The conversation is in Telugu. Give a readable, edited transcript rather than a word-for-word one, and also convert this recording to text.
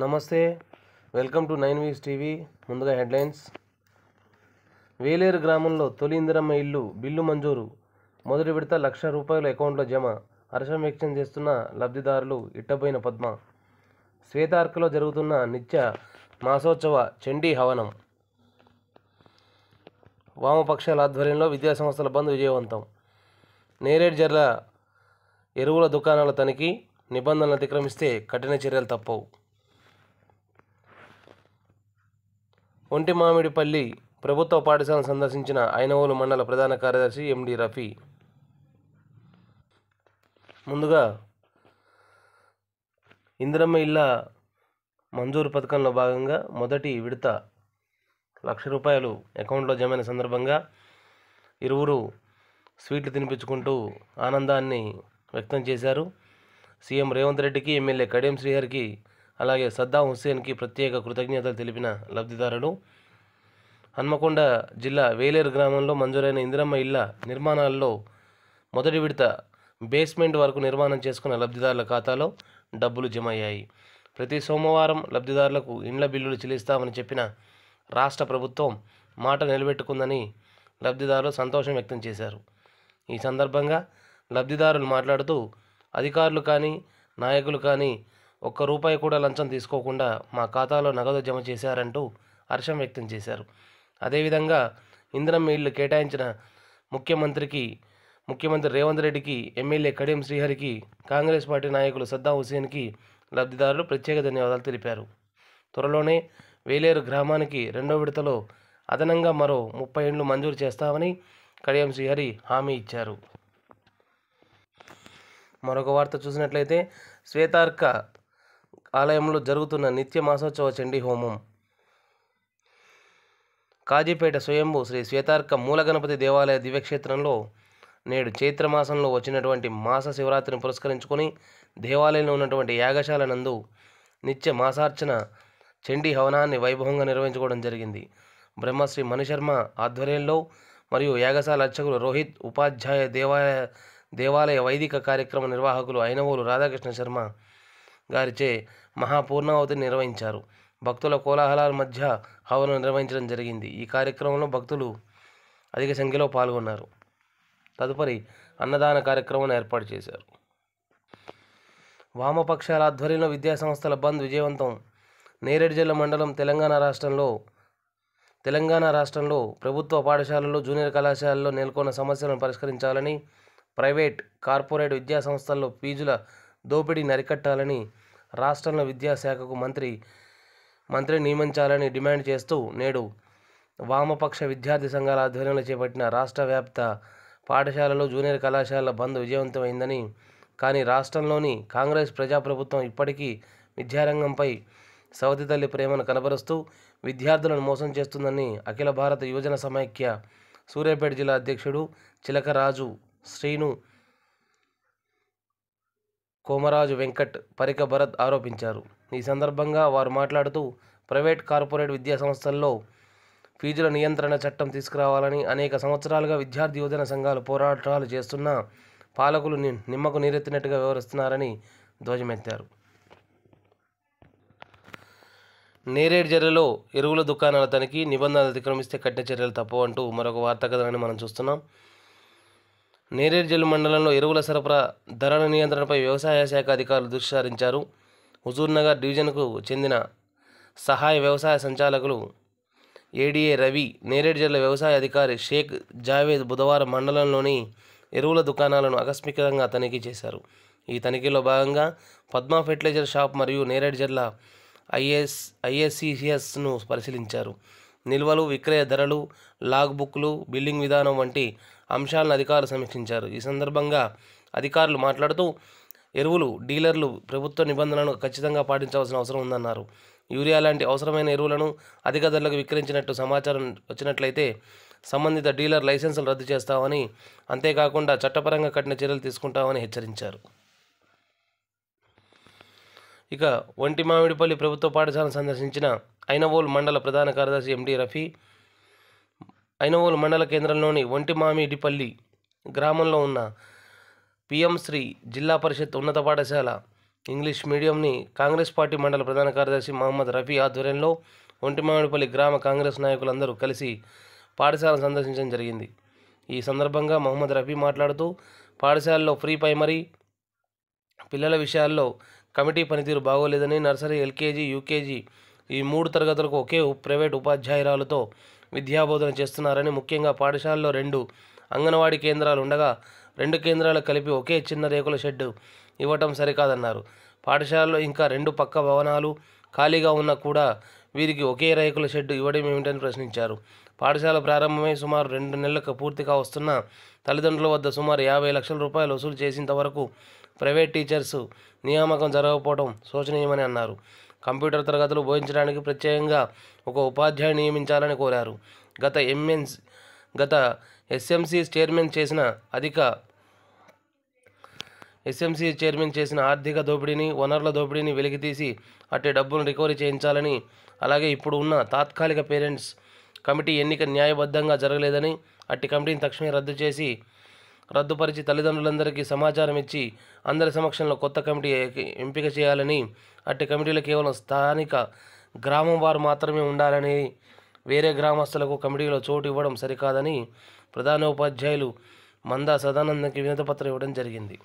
నమస్తే, వెల్కమ్ టు 9 టీవీ. ముందుగా హెడ్లైన్స్. వేలేరు గ్రామంలో తొలి ఇందిరమ్మ ఇల్లు బిల్లు మంజూరు. మొదటి విడత ₹1,00,000 అకౌంట్లో జమ. హర్షం వ్యక్తం చేస్తున్న లబ్ధిదారులు ఇట్టబోయిన పద్మ. శ్వేతార్కలో జరుగుతున్న నిత్య మాసోత్సవ చండీ హవనం. వామపక్షాల ఆధ్వర్యంలో విద్యాసంస్థల బంద్ విజయవంతం. నేరేడ్జర్ల ఎరువుల దుకాణాల తనిఖీ. నిబంధనలు అతిక్రమిస్తే కఠిన చర్యలు తప్పవు. ఒంటిమామిడిపల్లి ప్రభుత్వ పాఠశాలను సందర్శించిన ఐనవోలు మండల ప్రధాన కార్యదర్శి ఎండి రఫీ. ముందుగా ఇందిరమ్మ ఇళ్ల మంజూరు పథకంలో భాగంగా మొదటి విడత ₹1,00,000 అకౌంట్లో జమైన సందర్భంగా ఇరువురు స్వీట్లు తినిపించుకుంటూ ఆనందాన్ని వ్యక్తం చేశారు. సీఎం రేవంత్ రెడ్డికి, ఎమ్మెల్యే కడియం శ్రీహరికి, అలాగే సద్దాం హుస్సేన్కి ప్రత్యేక కృతజ్ఞతలు తెలిపిన లబ్ధిదారులు హన్మకొండ జిల్లా వేలేరు గ్రామంలో మంజూరైన ఇందిరమ్మ ఇళ్ల నిర్మాణాల్లో మొదటి విడత బేస్మెంట్ వరకు నిర్మాణం చేసుకున్న లబ్ధిదారుల ఖాతాలో డబ్బులు జమ అయ్యాయి. ప్రతి సోమవారం లబ్ధిదారులకు ఇండ్ల బిల్లులు చెల్లిస్తామని చెప్పిన రాష్ట్ర ప్రభుత్వం మాట నిలబెట్టుకుందని లబ్ధిదారులు సంతోషం వ్యక్తం చేశారు. ఈ సందర్భంగా లబ్ధిదారులు మాట్లాడుతూ, అధికారులు కానీ, నాయకులు కానీ ₹1 కూడా లంచం తీసుకోకుండా మా ఖాతాలో నగదు జమ చేశారంటూ హర్షం వ్యక్తం చేశారు. అదేవిధంగా ఇందిరమ్మ ఇళ్లు కేటాయించిన ముఖ్యమంత్రి రేవంత్ రెడ్డికి, ఎమ్మెల్యే కడియం శ్రీహరికి, కాంగ్రెస్ పార్టీ నాయకులు సద్దాం హుస్సేన్కి లబ్ధిదారులు ప్రత్యేక ధన్యవాదాలు తెలిపారు. త్వరలోనే వేలేరు గ్రామానికి రెండో విడతలో అదనంగా మరో 30 ఇండ్లు మంజూరు చేస్తామని కడియం శ్రీహరి హామీ ఇచ్చారు. మరొక వార్త చూసినట్లయితే, శ్వేతార్క ఆలయంలో జరుగుతున్న నిత్య మాసోత్సవ చండీ హోమం. కాజీపేట స్వయంభూ శ్రీ శ్వేతార్క మూల గణపతి దేవాలయ దివ్యక్షేత్రంలో నేడు చైత్రమాసంలో వచ్చినటువంటి మాస శివరాత్రిని పురస్కరించుకొని దేవాలయంలో ఉన్నటువంటి యాగశాల నందు నిత్య మాసార్చన చండీ హవనాన్ని వైభవంగా నిర్వహించుకోవడం జరిగింది. బ్రహ్మశ్రీ మణిశర్మ ఆధ్వర్యంలో మరియు యాగశాల అర్చకులు రోహిత్ ఉపాధ్యాయ, దేవాలయ వైదిక కార్యక్రమ నిర్వాహకులు ఐనవోలు రాధాకృష్ణ శర్మ గారిచే మహాపూర్ణావతిని నిర్వహించారు. భక్తుల కోలాహలాల మధ్య హవనం నిర్వహించడం జరిగింది. ఈ కార్యక్రమంలో భక్తులు అధిక సంఖ్యలో పాల్గొన్నారు. తదుపరి అన్నదాన కార్యక్రమాన్ని ఏర్పాటు చేశారు. వామపక్షాల ఆధ్వర్యంలో విద్యాసంస్థల బంద్ విజయవంతం. నేరేడ్జర్ల మండలం తెలంగాణ రాష్ట్రంలో ప్రభుత్వ పాఠశాలల్లో, జూనియర్ కళాశాలల్లో నెలకొన్న సమస్యలను పరిష్కరించాలని, ప్రైవేట్, కార్పొరేట్ విద్యాసంస్థల్లో ఫీజుల దోపిడీని అరికట్టాలని, రాష్ట్రంలో విద్యాశాఖకు మంత్రి నియమించాలని డిమాండ్ చేస్తూ నేడు వామపక్ష విద్యార్థి సంఘాల ఆధ్వర్యంలో చేపట్టిన రాష్ట్ర వ్యాప్త పాఠశాలలు, జూనియర్ కళాశాలల బంద్ విజయవంతమైందని, కానీ రాష్ట్రంలోని కాంగ్రెస్ ప్రజాప్రభుత్వం ఇప్పటికీ విద్యారంగంపై సవతి తల్లి ప్రేమను కనబరుస్తూ విద్యార్థులను మోసం చేస్తుందని అఖిల భారత యువజన సమైక్య సూర్యాపేట జిల్లా అధ్యక్షుడు చిలకరాజు శ్రీను, కోమరాజు వెంకట్, పరిక భరత్ ఆరోపించారు. ఈ సందర్భంగా వారు మాట్లాడుతూ, ప్రైవేట్, కార్పొరేట్ విద్యాసంస్థల్లో ఫీజుల నియంత్రణ చట్టం తీసుకురావాలని అనేక సంవత్సరాలుగా విద్యార్థి యువజన సంఘాలు పోరాటాలు చేస్తున్నా పాలకులు నిమ్మకు నీరెత్తినట్టుగా వ్యవహరిస్తున్నారని ధ్వజమెత్తారు. నేరేడ్జర్లలో ఎరువుల దుకాణాల తనిఖీ. నిబంధనలు అతిక్రమిస్తే కఠిన చర్యలు తప్పవంటూ మరొక వార్తా కథనాన్ని మనం చూస్తున్నాం. నేరేడ్జర్ల మండలంలో ఎరువుల సరఫరా, ధరల నియంత్రణపై వ్యవసాయ శాఖ అధికారులు దృష్టి సారించారు. హుజూర్నగర్ డివిజన్కు చెందిన సహాయ వ్యవసాయ సంచాలకులు ఏడీఏ రవి, నేరేడ్జర్ల వ్యవసాయ అధికారి షేక్ జావేద్ బుధవారం మండలంలోని ఎరువుల దుకాణాలను ఆకస్మికంగా తనిఖీ చేశారు. ఈ తనిఖీలో భాగంగా పద్మా ఫెర్టిలైజర్ షాప్ మరియు నేరేడ్జర్ల ఐఎస్సిసిఎస్ను పరిశీలించారు. నిల్వలు, విక్రయ ధరలు, లాగ్ బుక్లు, బిల్లింగ్ విధానం వంటి అంశాలను అధికారులు సమీక్షించారు. ఈ సందర్భంగా అధికారులు మాట్లాడుతూ, ఎరువులు డీలర్లు ప్రభుత్వ నిబంధనలను ఖచ్చితంగా పాటించవలసిన అవసరం ఉందన్నారు. యూరియా లాంటి అవసరమైన ఎరువులను అధిక ధరలకు విక్రయించినట్టు సమాచారం వచ్చినట్లయితే సంబంధిత డీలర్ లైసెన్సులు రద్దు చేస్తామని, అంతేకాకుండా చట్టపరంగా కఠిన చర్యలు తీసుకుంటామని హెచ్చరించారు. ఇక ఒంటిమామిడిపల్లి ప్రభుత్వ పాఠశాలను సందర్శించిన ఐనవోలు మండల ప్రధాన కార్యదర్శి ఎండి రఫీ, ఐనవోలు మండల కేంద్రంలోని ఒంటిమామిడిపల్లి గ్రామంలో ఉన్న పిఎం శ్రీ జిల్లా పరిషత్ ఉన్నత పాఠశాల ఇంగ్లీష్ మీడియంని కాంగ్రెస్ పార్టీ మండల ప్రధాన కార్యదర్శి మహమ్మద్ రఫీ ఆధ్వర్యంలో ఒంటిమామిడిపల్లి గ్రామ కాంగ్రెస్ నాయకులందరూ కలిసి పాఠశాలను సందర్శించడం జరిగింది. ఈ సందర్భంగా మహమ్మద్ రఫీ మాట్లాడుతూ పాఠశాలలో ప్రీ ప్రైమరీ పిల్లల విషయాల్లో కమిటీ పనితీరు బాగోలేదని, నర్సరీ, ఎల్కేజీ, యూకేజీ ఈ 3 తరగతులకు ఒకే ప్రైవేట్ ఉపాధ్యాయురాలతో విద్యాబోధన చేస్తున్నారని, ముఖ్యంగా పాఠశాలలో 2 అంగన్వాడీ కేంద్రాలు ఉండగా 2 కేంద్రాలు కలిపి ఒకే చిన్న రేకుల షెడ్డు ఇవ్వటం సరికాదన్నారు. పాఠశాలలో ఇంకా 2 పక్క భవనాలు ఖాళీగా ఉన్నా కూడా వీరికి ఒకే రేకుల షెడ్డు ఇవ్వడం ఏమిటని ప్రశ్నించారు. పాఠశాల ప్రారంభమై సుమారు 2 నెలలకు పూర్తిగా వస్తున్న తల్లిదండ్రుల వద్ద సుమారు 50 లక్షల రూపాయలు వసూలు చేసేంతవరకు ప్రైవేట్ టీచర్స్ నియామకం జరగకపోవడం శోచనీయమని అన్నారు. కంప్యూటర్ తరగతులు బోధించడానికి ప్రత్యేకంగా ఒక ఉపాధ్యాయుని నియమించాలని కోరారు. గత ఎస్ఎంసీ చైర్మన్ చేసిన ఆర్థిక దోపిడీని, వనరుల దోపిడీని వెలికితీసి అట్టి డబ్బును రికవరీ చేయించాలని, అలాగే ఇప్పుడు ఉన్న తాత్కాలిక పేరెంట్స్ కమిటీ ఎన్నిక న్యాయబద్ధంగా జరగలేదని, అట్టి కమిటీని తక్షణమే రద్దుపరిచి తల్లిదండ్రులందరికీ సమాచారం ఇచ్చి అందరి సమక్షంలో కొత్త కమిటీ ఎంపిక చేయాలని, అట్టి కమిటీలో కేవలం స్థానిక గ్రామం వారు మాత్రమే ఉండాలని, వేరే గ్రామస్తులకు కమిటీలో చోటు ఇవ్వడం సరికాదని ప్రధానోపాధ్యాయులు మందా సదానందకి వినతిపత్రం ఇవ్వడం జరిగింది.